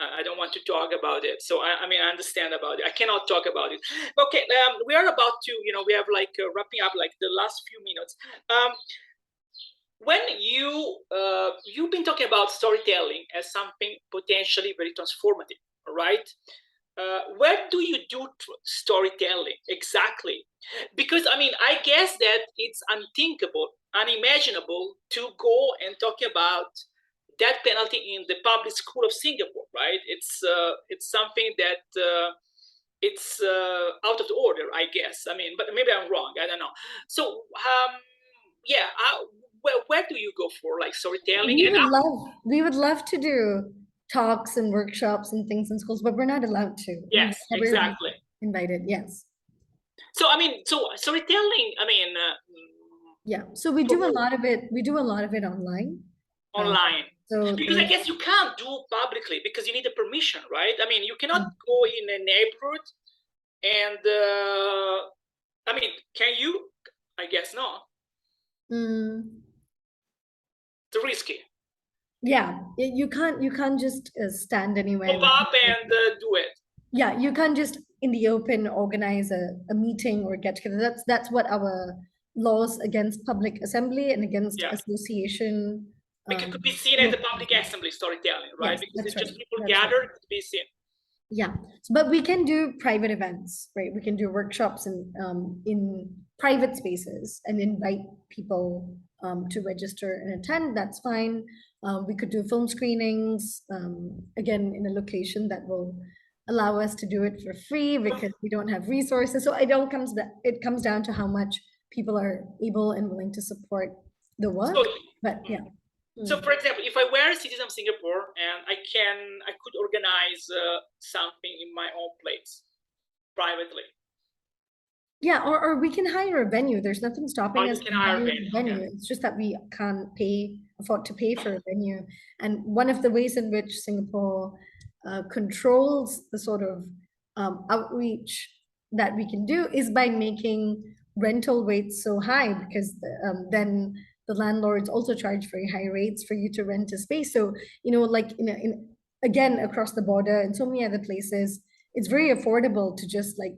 I don't want to talk about it. So I mean, I understand about it. I cannot talk about it. Okay, we are about to, we have like wrapping up like the last few minutes. When you've been talking about storytelling as something potentially very transformative, right? Where do you do storytelling exactly? Because I mean, I guess that it's unthinkable, unimaginable to go and talk about death penalty in the public school of Singapore, right? It's something that it's out of the order, I guess. I mean, but maybe I'm wrong. I don't know. So yeah, where do you go for like storytelling? And We would love to do talks and workshops and things in schools, but we're not allowed to. We've yes, never been exactly. invited. Yes. So I mean, so storytelling. I mean, Yeah. So we do a lot of it. We do a lot of it online. Uh, online, so because I there's, guess you can't do publicly because you need a permission, right? I mean, you cannot go in a neighborhood and I mean, can you? I guess not. mm, It's risky. yeah, you can't just stand anywhere Pop with up people. and do it. Yeah, you can't just in the open organize a meeting or get together. That's what our laws against public assembly and against Yeah, association. because it could be seen as a public assembly storytelling, right? Yes, Because that's it's right. just people That's right. gathered to be seen. Yeah, but we can do private events, right? We can do workshops in private spaces and invite people to register and attend. That's fine. We could do film screenings, again, in a location that will allow us to do it for free because we don't have resources. So it comes down to how much people are able and willing to support the So, work. But yeah. so for example, if I were a citizen of Singapore and I could organize something in my own place privately. Yeah, or we can hire a venue. There's nothing Or stopping you us can from hire a hiring venue. a venue. Okay. It's just that we can't afford to pay for a venue. And one of the ways in which Singapore controls the sort of outreach that we can do is by making rental rates so high, because then the landlords also charge very high rates for you to rent a space. So, like again, across the border and so many other places, it's very affordable to just like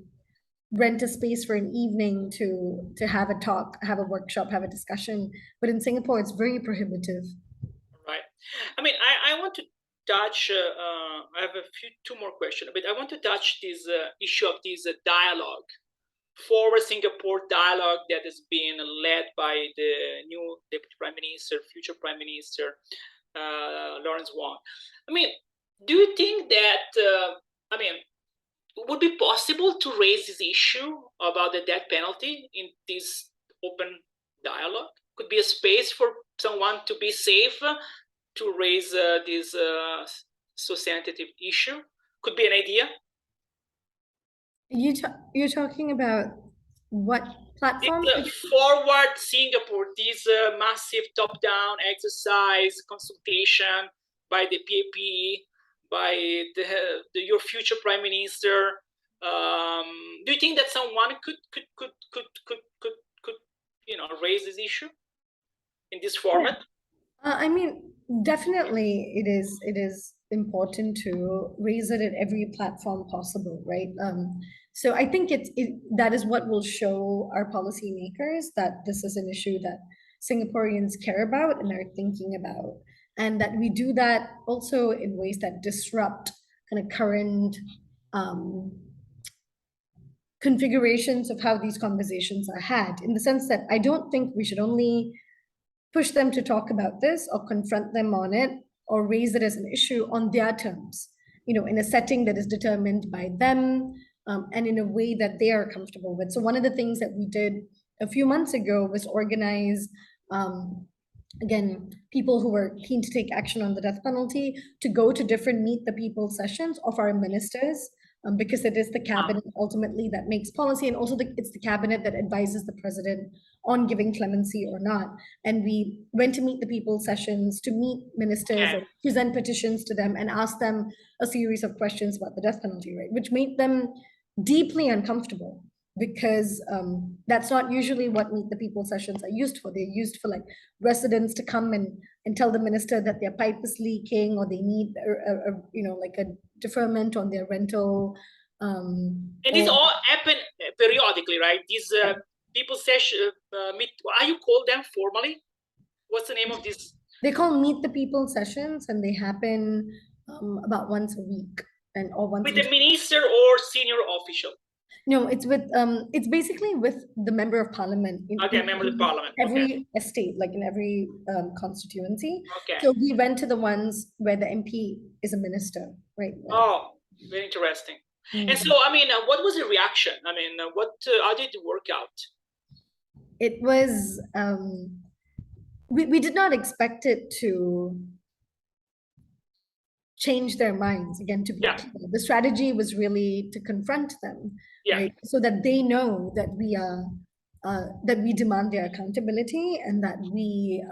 rent a space for an evening to have a talk, have a workshop, have a discussion. But in Singapore, it's very prohibitive. Right. I mean, I want to touch. I have two more questions, but I want to touch this issue of this dialogue, forward Singapore dialogue that is being led by the new Deputy Prime Minister, future Prime Minister, Lawrence Wong. I mean, do you think that? I mean, would it be possible to raise this issue about the death penalty in this open dialogue? Could be a space for someone to be safe to raise this so sensitive issue. Could be an idea. You're talking about what platform? Forward Singapore, this massive top-down exercise consultation by the PAP, by your future prime minister. Do you think that someone could raise this issue in this format? I mean, definitely it is important to raise it at every platform possible, right? So I think that is what will show our policymakers that this is an issue that Singaporeans care about and are thinking about, and that we do that also in ways that disrupt kind of current configurations of how these conversations are had, in the sense that I don't think we should only push them to talk about this or confront them on it or raise it as an issue on their terms, in a setting that is determined by them, and in a way that they are comfortable with. So one of the things that we did a few months ago was organize, again, people who were keen to take action on the death penalty to go to different meet the people sessions of our ministers, because it is the cabinet ultimately that makes policy, and also it's the cabinet that advises the president on giving clemency or not. And we went to meet the people sessions to meet ministers and present petitions to them and ask them a series of questions about the death penalty, right? Which made them deeply uncomfortable, because that's not usually what meet the people sessions are used for. They're used for like residents to come and tell the minister that their pipe is leaking, or they need like a deferment on their rental. And this all happen periodically, right? These people session meet. How you call them formally? What's the name of this? They call meet the people sessions, and they happen about once a week, or once with the minister or senior official. No, it's basically with the member of parliament. Member of parliament. Every estate, like in every constituency. Okay. So we went to the ones where the MP is a minister, right? Oh, very interesting. And so, I mean, what was the reaction? I mean, how did it work out? It was, we did not expect it to change their minds. Again, to be clear, the strategy was really to confront them, right? So that they know that we demand their accountability, and that we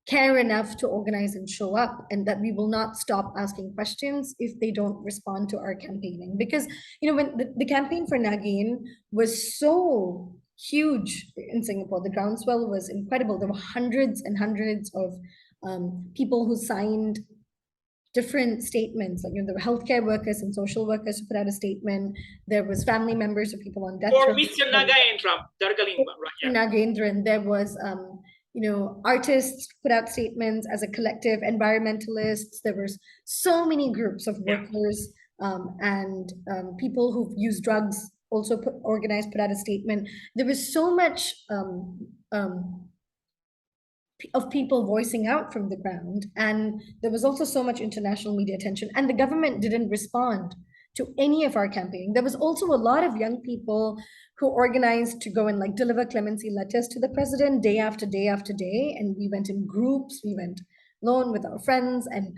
care enough to organize and show up, and that we will not stop asking questions if they don't respond to our campaigning. Because when the campaign for Nagin was so huge in Singapore, the groundswell was incredible. There were hundreds and hundreds of people who signed different statements. Like there were healthcare workers and social workers who put out a statement. There was family members of people on death row. For Mr. Nagendra, Dargalingwa, right? Nagendra, and there was artists put out statements as a collective, environmentalists. There was so many groups of workers and people who've used drugs also put out a statement. There was so much of people voicing out from the ground, and there was also so much international media attention, and the government didn't respond to any of our campaigning. There was also a lot of young people who organized to go and like deliver clemency letters to the president day after day after day, and we went in groups, we went alone with our friends, and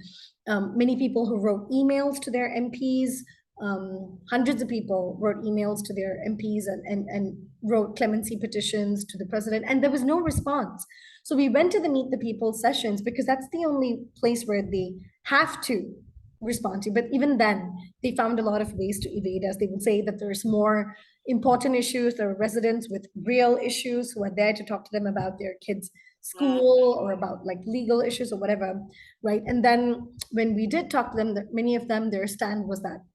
many people who wrote emails to their MPs. Hundreds of people wrote emails to their MPs and wrote clemency petitions to the president, and there was no response. So we went to the Meet the People sessions because that's the only place where they have to respond to. But even then, they found a lot of ways to evade us. They would say that there's more important issues. There are residents with real issues who are there to talk to them about their kids' school or about like legal issues or whatever, right? And then when we did talk to them, many of them, their stand was that,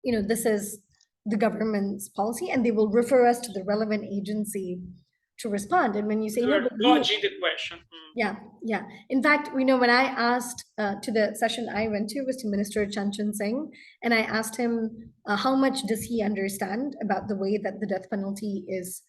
this is the government's policy, and they will refer us to the relevant agency to respond. And when you say no, You're but dodging the question. yeah, yeah. In fact, when I asked to the session I went to was to Minister Chanchan Singh, and I asked him how much does he understand about the way that the death penalty is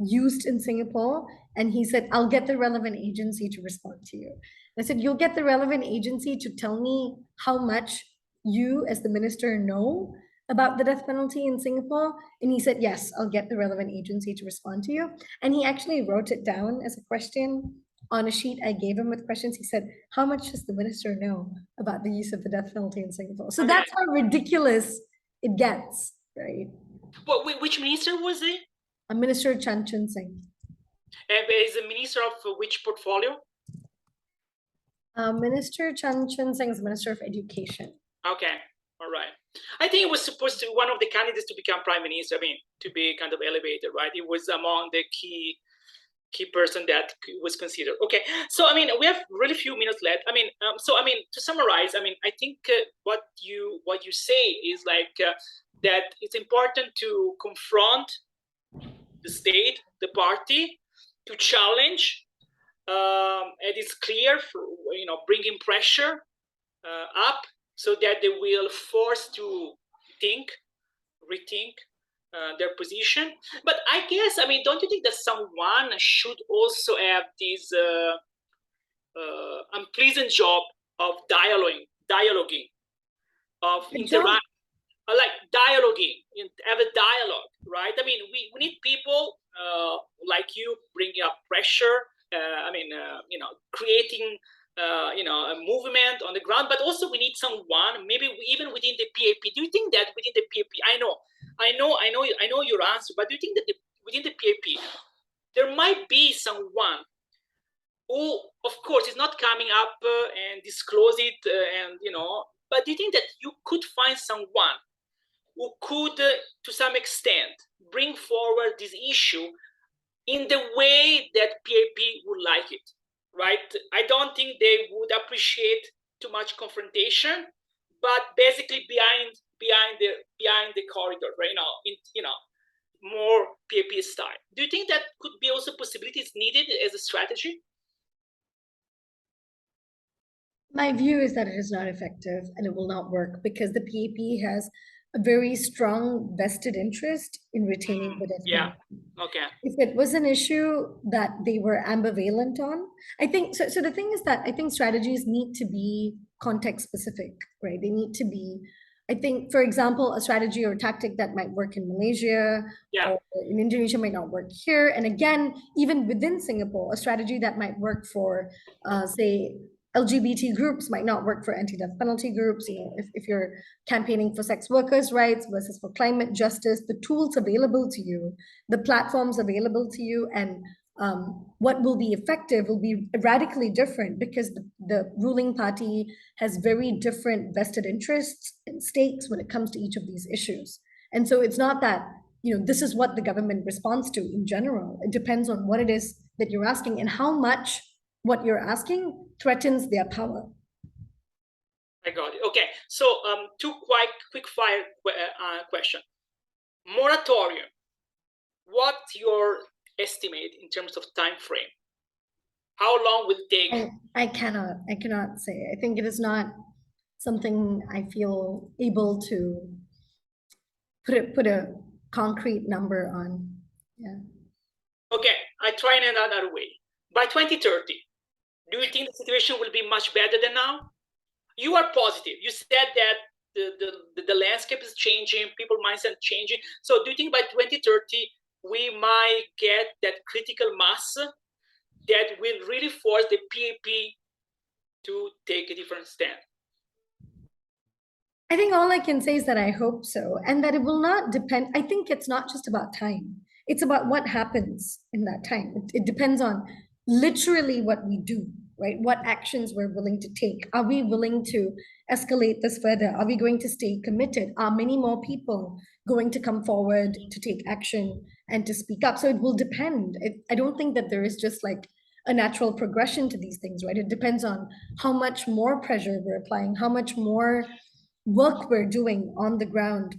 used in Singapore, and he said, "I'll get the relevant agency to respond to you." And I said, "You'll get the relevant agency to tell me how much you, as the minister, know about the death penalty in Singapore?" And he said, "Yes, I'll get the relevant agency to respond to you." And he actually wrote it down as a question on a sheet I gave him with questions. He said, "How much does the minister know about the use of the death penalty in Singapore?" So that's how ridiculous it gets, right? But which minister was he? Minister Chanchan Singh. Is the minister of which portfolio? Minister Chanchan Singh is Minister of Education. Okay, all right. I think it was supposed to be one of the candidates to become prime minister. I mean, to be kind of elevated, right? It was among the key person that was considered. Okay, so I mean, we have really few minutes left. I mean, to summarize, I mean, I think what you say is like that it's important to confront the state, the party, to challenge. And it's clear for bringing pressure up so that they will force to rethink their position. But I guess, I mean, don't you think that someone should also have this unpleasant job of dialoguing, of interacting, like dialoguing, have a dialogue, right? I mean, we need people like you bringing up pressure. Creating a movement on the ground, but also we need someone, maybe even within the PAP. Do you think that within the PAP, I know your answer, but do you think that within the PAP, there might be someone who, of course, is not coming up and disclose it, but do you think that you could find someone who could, to some extent, bring forward this issue in the way that PAP would like it, right? I don't think they would appreciate too much confrontation, but basically behind the corridor, right? More PAP style. Do you think that could be also possibilities needed as a strategy? My view is that it is not effective and it will not work because the PAP has a very strong vested interest in retaining the death penalty. Okay. If it was an issue that they were ambivalent on, I think so. So the thing is that I think strategies need to be context specific, right? They need to be, I think, for example, a strategy or tactic that might work in Malaysia or in Indonesia might not work here. And again, even within Singapore, a strategy that might work for, say, LGBT groups might not work for anti-death penalty groups. If you're campaigning for sex workers' rights versus for climate justice, the tools available to you, the platforms available to you, and what will be effective will be radically different because the ruling party has very different vested interests and stakes when it comes to each of these issues. And so it's not that, this is what the government responds to in general. It depends on what it is that you're asking and how much what you're asking threatens their power. I got it. Okay, so two quite quick fire question. Moratorium. What's your estimate in terms of time frame? How long will it take? I cannot say. I think it is not something I feel able to put a concrete number on. Yeah. Okay, I try in another way. By 2030, do you think the situation will be much better than now? You are positive. You said that the landscape is changing, people mindset changing. So do you think by 2030 we might get that critical mass that will really force the PAP to take a different stand? I think all I can say is that I hope so, and that it will not depend. I think it's not just about time. It's about what happens in that time. It depends on literally what we do, right? What actions we're willing to take. Are we willing to escalate this further? Are we going to stay committed? Are many more people going to come forward to take action and to speak up? So it will depend. I don't think that there is just like a natural progression to these things, right? It depends on how much more pressure we're applying, how much more work we're doing on the ground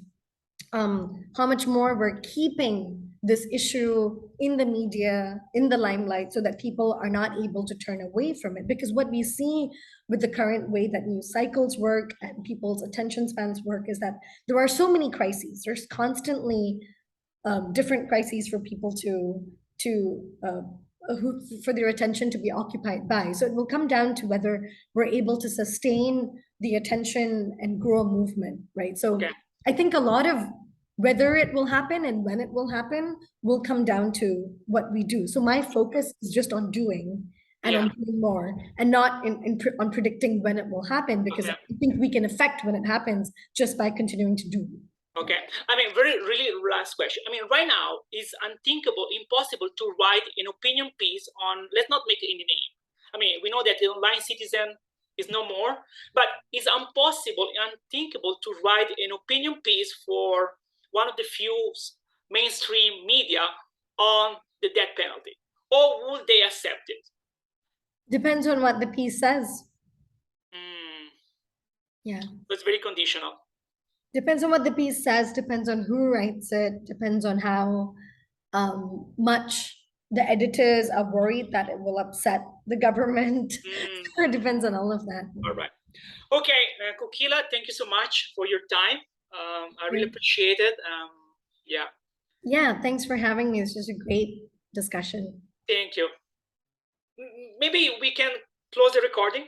how much more we're keeping this issue in the media, in the limelight, so that people are not able to turn away from it. Because what we see with the current way that news cycles work and people's attention spans work is that there are so many crises. There's constantly different crises for people for their attention to be occupied by. So it will come down to whether we're able to sustain the attention and grow a movement, right? So Okay. I think a lot of whether it will happen and when it will come down to what we do. So my focus is just on doing and Yeah. on doing more, and not on predicting when it will happen, because Okay. I think we can affect when it happens just by continuing to do. Okay. I mean, very really last question. I mean, right now it's unthinkable, impossible to write an opinion piece on. Let's not make any name. I mean, we know that the online citizen is no more, but it's impossible, unthinkable to write an opinion piece for one of the few mainstream media on the death penalty. Or would they accept it? Depends on what the piece says. Mm, Yeah. it's very conditional. Depends on what the piece says, depends on who writes it, depends on how much the editors are worried that it will upset the government. Mm, It depends on all of that. all right. Okay, Kokila, thank you so much for your time. I really appreciate it. Yeah, Yeah, thanks for having me. This was a great discussion. thank you. Maybe we can close the recording.